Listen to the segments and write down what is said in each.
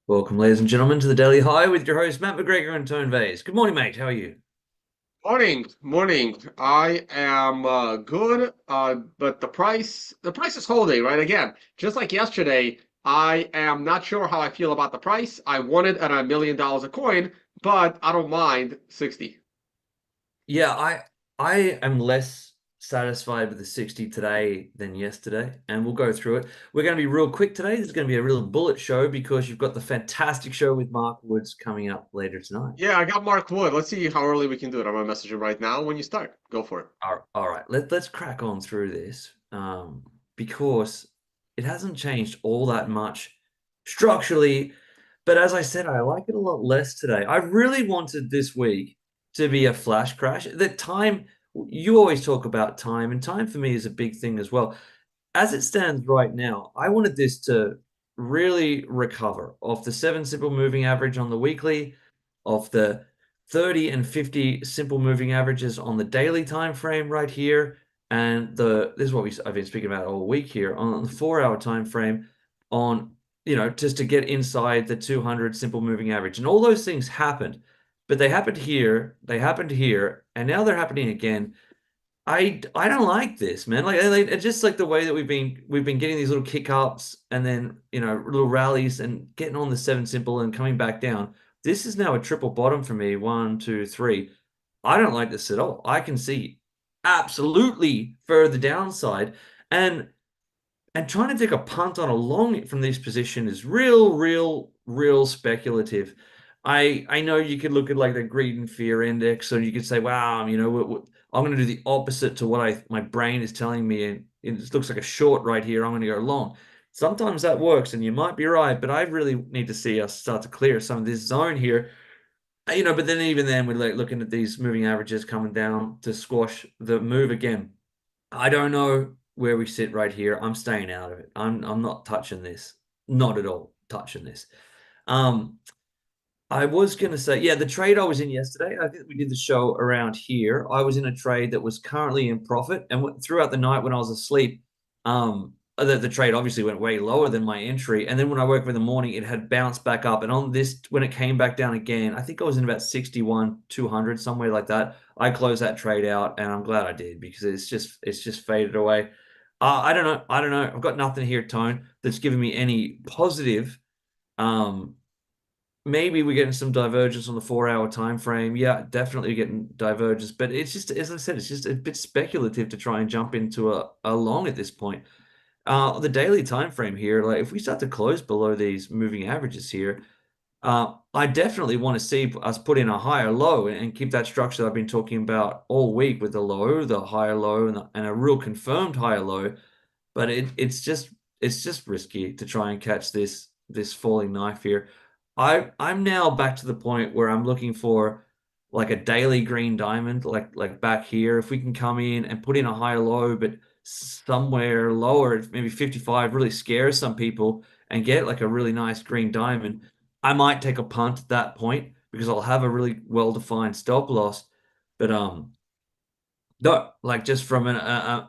Welcome, ladies and gentlemen, to the Daily High with your host Matt McGregor and Tone Vase. Good morning, mate. How are you? Morning, morning. I am good, but the price is holding, right? Again, just like yesterday, I am not sure how I feel about the price. I won it at $1 million a coin, but I don't mind 60. Yeah, I am less satisfied with the 60 today than yesterday, and we'll go through it. We're going to be real quick today. This is going to be a real bullet show because you've got the fantastic show with Mark Woods coming up later tonight. Yeah, I got Mark Wood. Let's see how early we can do it. I'm gonna message him right now when you start. Go for it. All right. Let's crack on through this because it hasn't changed all that much structurally. But as I said, I like it a lot less today. I really wanted this week to be a flash crash. The time, you always talk about time, and time for me is a big thing as well. As it stands right now, I wanted this to really recover off the 7 simple moving average on the weekly, off the 30 and 50 simple moving averages on the daily time frame right here. And this is what I've been speaking about all week here on the 4 hour time frame on, just to get inside the 200 simple moving average. And all those things happened, but they happened here, and now they're happening again. I don't like this, man. It's just like the way that we've been getting these little kick ups and then little rallies and getting on the 7 simple and coming back down. This is now a triple bottom for me. One, two, three. I don't like this at all. I can see absolutely further downside, and trying to take a punt on a long from this position is real speculative. I know you could look at like the greed and fear index, and you could say, wow, I'm going to do the opposite to what my brain is telling me, and it looks like a short right here. I'm going to go long. Sometimes that works, and you might be right, but I really need to see us start to clear some of this zone here. But then even then, we're like looking at these moving averages coming down to squash the move again. I don't know where we sit right here. I'm staying out of it. I'm not touching this. Not at all touching this. Um, I was going to say, yeah, the trade I was in yesterday, I think we did the show around here. I was in a trade that was currently in profit. And throughout the night when I was asleep, the trade obviously went way lower than my entry. And then when I woke up in the morning, it had bounced back up. And on this, when it came back down again, I think I was in about 61, 200, somewhere like that. I closed that trade out, and I'm glad I did because it's just faded away. I don't know. I don't know. I've got nothing here, Tone, that's giving me any positive. Um, Maybe we're getting some divergence on the 4 hour time frame. Yeah, definitely getting divergence, but it's just, as I said, it's just a bit speculative to try and jump into a long at this point. The daily time frame here, like if we start to close below these moving averages here, I definitely want to see us put in a higher low and keep that structure that I've been talking about all week with the low, the higher low, and a real confirmed higher low. But it's just risky to try and catch this falling knife here. I'm now back to the point where I'm looking for like a daily green diamond, like back here. If we can come in and put in a higher low, but somewhere lower, maybe 55, really scares some people and get like a really nice green diamond. I might take a punt at that point because I'll have a really well-defined stop loss. But no, like just from an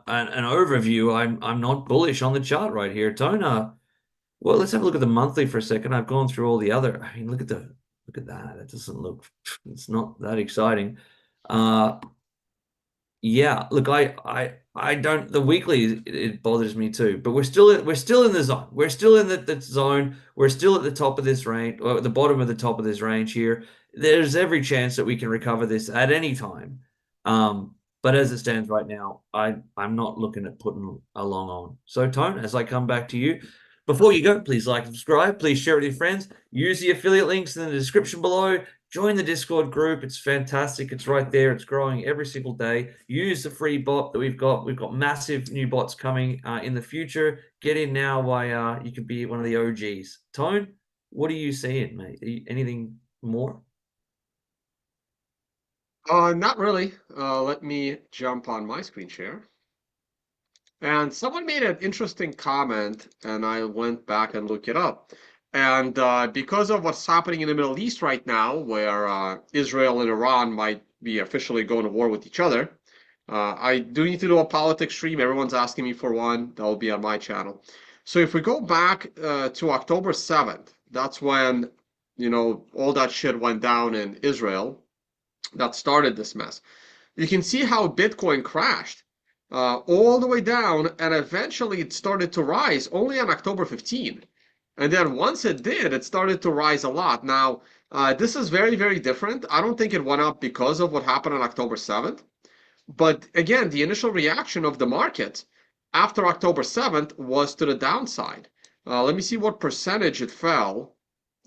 overview, I'm not bullish on the chart right here. Tona, well, let's have a look at the monthly for a second. I've gone through all the other. I mean, look at that. That doesn't look. It's not that exciting. Uh, yeah. Look, I don't. The weekly it bothers me too. But we're still in the zone. We're still in the zone. We're still at the top of this range, or at the bottom of the top of this range here. There's every chance that we can recover this at any time. But as it stands right now, I'm not looking at putting a long on. So, Tone, as I come back to you. Before you go, please like and subscribe. Please share it with your friends. Use the affiliate links in the description below. Join the Discord group. It's fantastic. It's right there. It's growing every single day. Use the free bot that we've got. We've got massive new bots coming in the future. Get in now while you can be one of the OGs. Tone, what are you seeing, mate? Anything more? Not really. Let me jump on my screen share. And someone made an interesting comment, and I went back and looked it up. And because of what's happening in the Middle East right now, where Israel and Iran might be officially going to war with each other, I do need to do a politics stream. Everyone's asking me for one. That will be on my channel. So if we go back to October 7th, that's when, all that shit went down in Israel that started this mess. You can see how Bitcoin crashed all the way down, and eventually it started to rise only on October 15th. And then once it did, it started to rise a lot. Now, this is very, very different. I don't think it went up because of what happened on October 7th. But again, the initial reaction of the market after October 7th was to the downside. Let me see what percentage it fell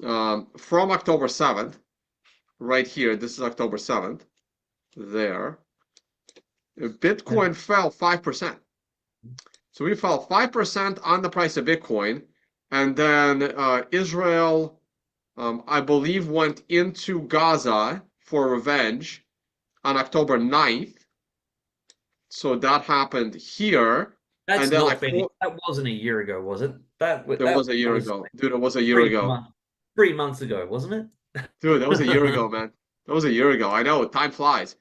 from October 7th. Right here, this is October 7th. There. And Bitcoin fell 5%. So we fell 5% on the price of Bitcoin. And then Israel, I believe, went into Gaza for revenge on October 9th. So that happened here. And that's then not been, that wasn't a year ago, was it? that That was a year was ago. like Dude, it was a year three ago. months 3 months ago, wasn't Dude, that was a year it? ago, man. That was a year ago. I know, time flies.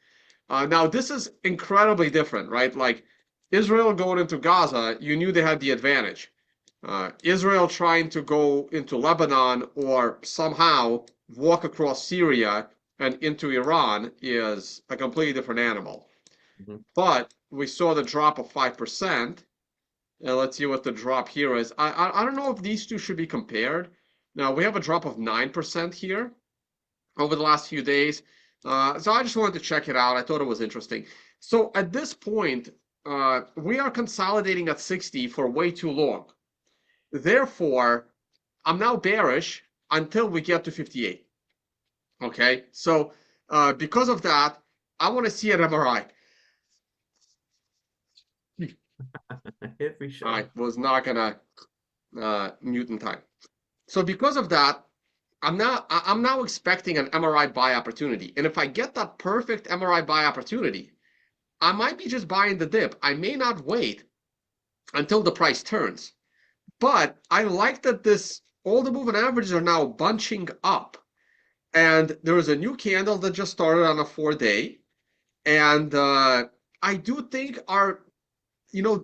Now, this is incredibly different, right? Like Israel going into Gaza, you knew they had the advantage. Israel trying to go into Lebanon or somehow walk across Syria and into Iran is a completely different animal. Mhm. But we saw the drop of 5%. And let's see what the drop here is. I don't know if these two should be compared. Now, we have a drop of 9% here over the last few days. So I just wanted to check it out. I thought it was interesting. So at this point, we are consolidating at 60 for way too long. Therefore, I'm now bearish until we get to 58. Okay, so because of that, I want to see an MRI. Every I show. was not gonna mute in time. So because of that, I'm now expecting an MRI buy opportunity. And if I get that perfect MRI buy opportunity, I might be just buying the dip. I may not wait until the price turns. But I like that this all the moving averages are now bunching up. And there is a new candle that just started on a 4-day. And I do think our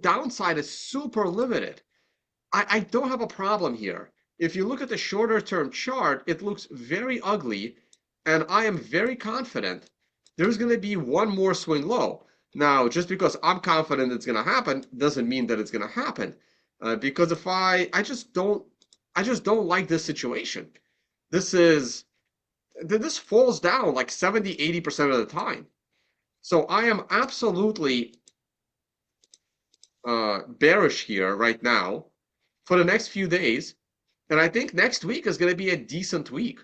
downside is super limited. I don't have a problem here. If you look at the shorter term chart, it looks very ugly, and I am very confident there's going to be one more swing low. Now, just because I'm confident it's going to happen doesn't mean that it's going to happen. Because if I just don't like this situation. This is this falls down like 70-80% of the time. So I am absolutely bearish here right now for the next few days. And I think next week is going to be a decent week.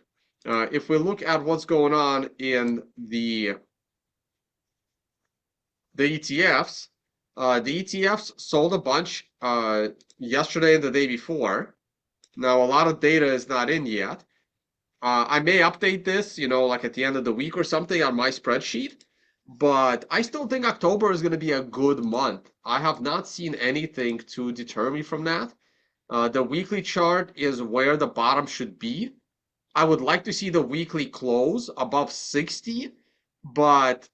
If we look at what's going on in the ETFs, the ETFs sold a bunch yesterday and the day before. Now, a lot of data is not in yet. I may update this, like at the end of the week or something on my spreadsheet, but I still think October is going to be a good month. I have not seen anything to deter me from that. The weekly chart is where the bottom should be. I would like to see the weekly close above 60, but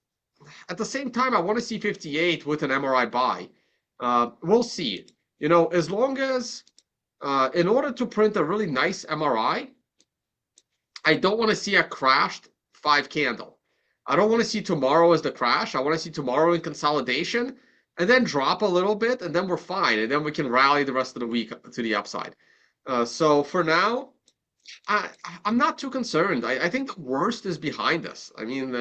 at the same time, I want to see 58 with an MRI buy. We'll see. As long as, in order to print a really nice MRI, I don't want to see a crashed 5 candle. I don't want to see tomorrow as the crash. I want to see tomorrow in consolidation and then drop a little bit, and then we're fine. And then we can rally the rest of the week to the upside. So for now, I, I'm not too concerned. I think the worst is behind us. I mean,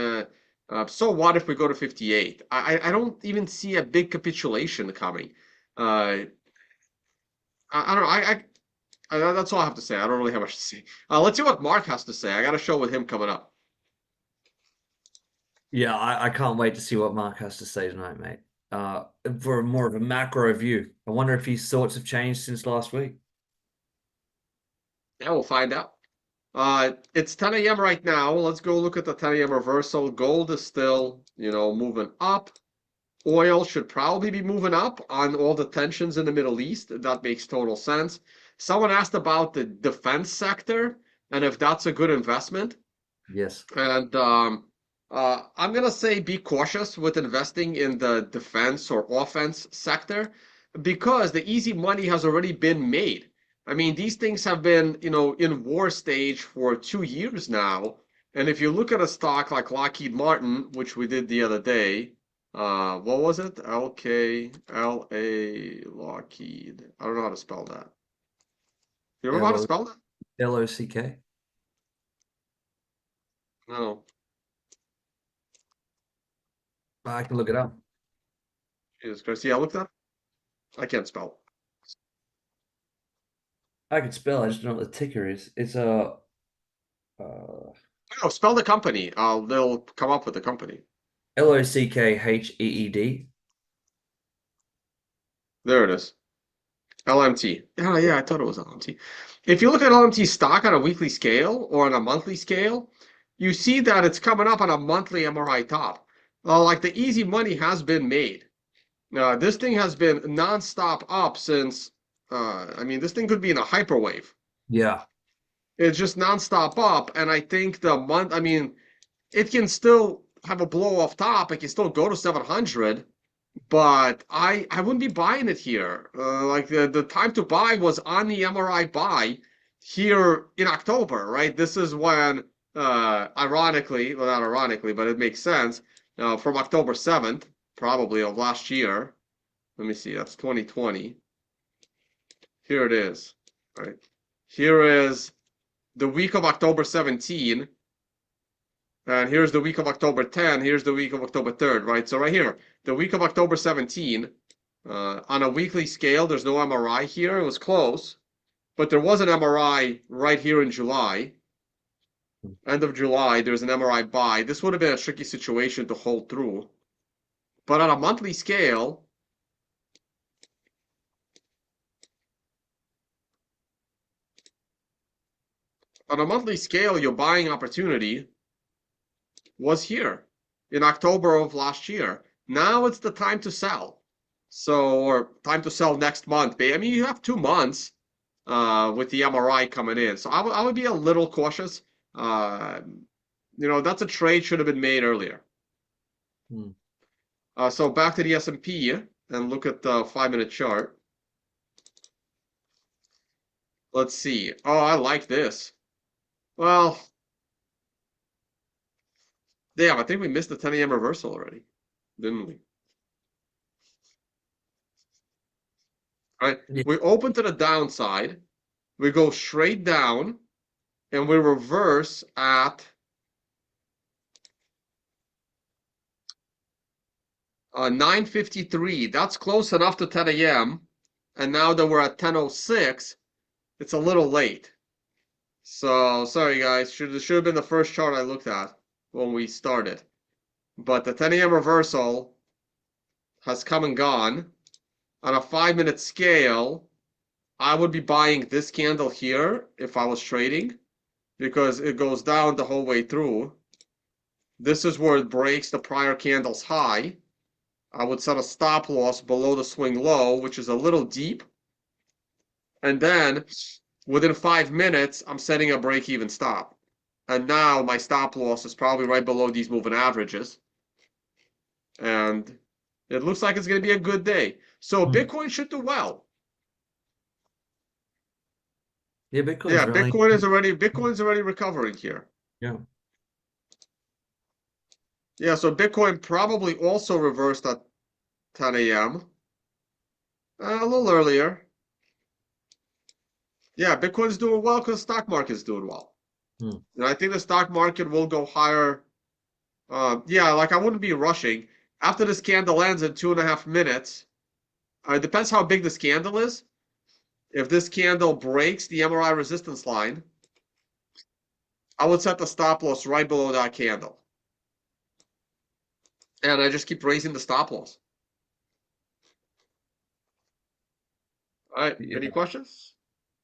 so what if we go to 58? I don't even see a big capitulation coming. Uh, I don't know. That's all I have to say. I don't really have much to say. Let's see what Mark has to say. I got a show with him coming up. Yeah, I can't wait to see what Mark has to say tonight, mate. For more of a macro view. I wonder if his thoughts have changed since last week. Yeah, we'll find out. It's 10 a.m. right now. Let's go look at the 10 a.m. reversal. Gold is still, moving up. Oil should probably be moving up on all the tensions in the Middle East. That makes total sense. Someone asked about the defense sector and if that's a good investment. Yes. And I'm gonna say be cautious with investing in the defense or offense sector. because the easy money has already been made. I mean, these things have been, in war stage for 2 years now. And if you look at a stock like Lockheed Martin, which we did the other day, what was it? Lockheed. I don't know how to spell that. You remember how L to O spell that? L O C K. No. I can look it up. Jesus Christ. Yeah, look that. I can't spell. I can spell. I just don't know what the ticker is. It's a No, spell the company. They'll come up with the company. LOCKHEED. There it is. LMT. Oh, yeah, I thought it was LMT. If you look at LMT stock on a weekly scale or on a monthly scale, you see that it's coming up on a monthly MRI top. Like the easy money has been made. This thing has been nonstop up since, I mean, this thing could be in a hyperwave. Yeah. It's just nonstop up. And I think I mean, it can still have a blow off top. It can still go to 700, but I wouldn't be buying it here. Like the time to buy was on the MRI buy here in October, right? This is when, ironically, well, not ironically, but it makes sense, from October 7th, probably of last year. Let me see, that's 2020. Here it is, right? Here is the week of October 17. And here's the week of October 10. Here's the week of October 3rd, right? So right here, the week of October 17, on a weekly scale, there's no MRI here. It was close, but there was an MRI right here in July. End of July, there's an MRI buy. This would have been a tricky situation to hold through. But on a monthly scale, your buying opportunity was here in October of last year. Now it's the time to sell. So, or time to sell next month. I mean, you have 2 months with the MRI coming in. So I would be a little cautious. Uh, that's a trade should have been made earlier. Hmm. So back to the S&P and look at the 5-minute chart. Let's see. Oh, I like this. Well, damn, I think we missed the 10 a.m. reversal already, didn't we? All right. Yeah. We open to the downside. We go straight down and we reverse at 9:53. That's close enough to 10 a.m. And now that we're at 10:06, it's a little late. So sorry guys, should have been the first chart I looked at when we started. But the 10 a.m. reversal has come and gone. On a 5-minute scale, I would be buying this candle here if I was trading because it goes down the whole way through. This is where it breaks the prior candle's high. I would set a stop loss below the swing low, which is a little deep. And then within 5 minutes, I'm setting a break-even stop. And now my stop loss is probably right below these moving averages. And it looks like it's going to be a good day. So Hmm. Bitcoin should do well. Yeah, Bitcoin's Yeah, really. Bitcoin's already recovering here. Yeah. Yeah, so Bitcoin probably also reversed at 10 a.m. A little earlier. Yeah, Bitcoin's doing well because the stock market's doing well. Hmm. And I think the stock market will go higher. Yeah, like I wouldn't be rushing. After this candle ends in 2.5 minutes, it depends how big this candle is. If this candle breaks the MRI resistance line, I would set the stop loss right below that candle. And I just keep raising the stop loss. All right, any Yeah. questions?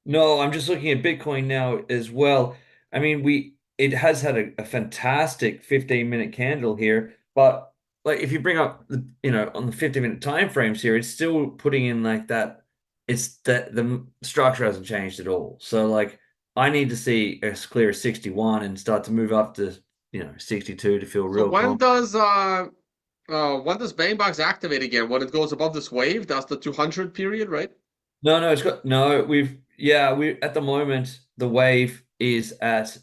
No, I'm just looking at Bitcoin now as well. I mean, it has had a fantastic 15-minute candle here, but like if you bring up on the 15-minute time frames here, it's still putting in like that. It's that the structure hasn't changed at all. So like I need to see as clear as 61 and start to move up to 62 to feel So real when calm. does When does Bang Box activate again? When it goes above this wave? That's the 200 period, right? No, no, it's got no. We at the moment the wave is at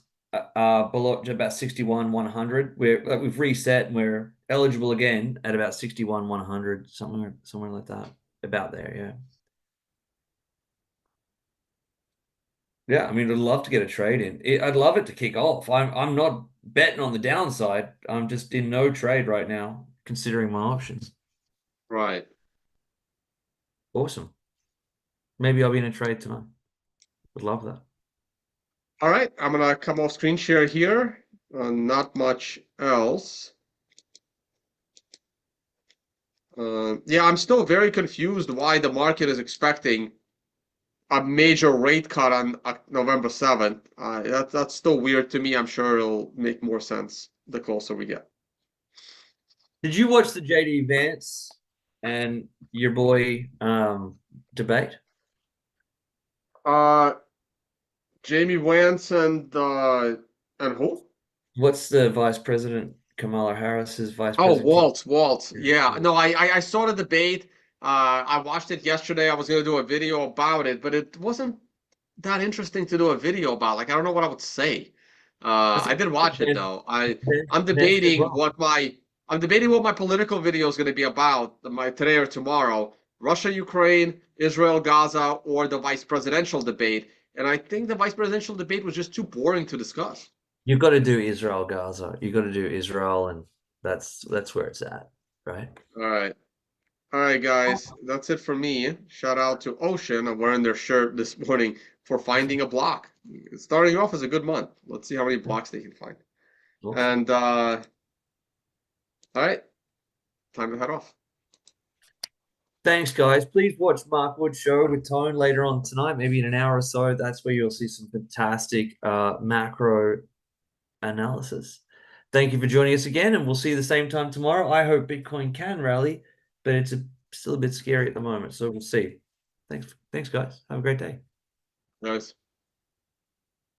below about 61 100. We've reset and we're eligible again at about 61 100, somewhere like that. About there, yeah. Yeah, I mean, I'd love to get a trade in. I'd love it to kick off. I'm not betting on the downside. I'm just in no trade right now, considering my options. Right. Awesome. Maybe I'll be in a trade tonight. Would love that. All right, I'm gonna come off screen share here. Not much else. Yeah, I'm still very confused why the market is expecting a major rate cut on November 7th. That's still weird to me. I'm sure it'll make more sense the closer we get. Did you watch the JD Vance and your boy debate? Uh, Jamie Wentz and who? What's the vice president, Kamala Harris's vice Oh, president? Waltz. Yeah. No, I saw the debate. I watched it yesterday. I was gonna do a video about it, but it wasn't that interesting to do a video about. Like, I don't know what I would say. That's I did watch it Vance, though. I'm Vance did debating well. what my political video is going to be about, my today or tomorrow. Russia, Ukraine, Israel, Gaza, or the vice presidential debate. And I think the vice presidential debate was just too boring to discuss. You've got to do Israel, Gaza. You've got to do Israel, and that's where it's at, right? All right. All right, guys. That's it for me. Shout out to Ocean. I'm wearing their shirt this morning for finding a block. Starting off as a good month. Let's see how many blocks they can find. Awesome. And all right, time to head off. Thanks, guys. Please watch Mark Wood's show with Tone later on tonight, maybe in an hour or so. That's where you'll see some fantastic macro analysis. Thank you for joining us again, and we'll see you the same time tomorrow. I hope Bitcoin can rally, but still a bit scary at the moment, so we'll see. Thanks, guys. Have a great day. Guys.